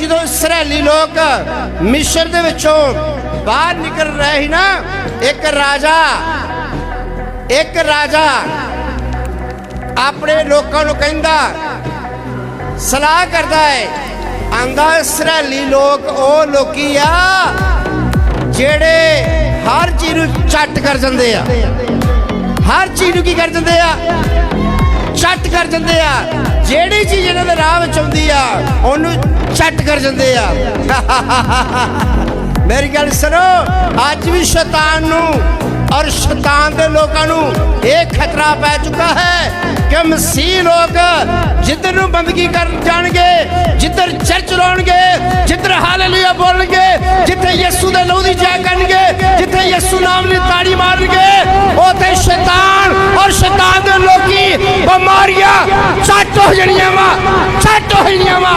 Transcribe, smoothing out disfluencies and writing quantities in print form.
जो इसराइली लोग मिस्र दे विचों बाहर निकल रहे ही ना, एक राजा अपने लोगों को कहंदा सलाह करता है, आंदा इसराइली लोग ओ लोकी आ जेड़े हर चीज नूं चट कर जांदे आ, हर चीज नूं की कर जांदे आ, चट कर जांदे आ, जेड़ी चीज इन्हां दे राह विच आउंदी आ ओनूं चट कर जांदे आ। मेरी गल सुनो, अज भी शैतान नूं और शैतान दे लोकां नूं ये खतरा पै चुका है कि मसीह लोग जिधर नूं बंदगी कर जाणगे, जिधर चर्च लाउणगे, जिधर हालेलुया बोलणगे, जिथे यीशु दे लहू दी जय करनगे, जिथे यीशु नाम दी ताड़ी मारनगे, उथे शैतान और शैतान दे लोकी बीमारियां चट हो जाणियां वा, चट हो जाणियां वा।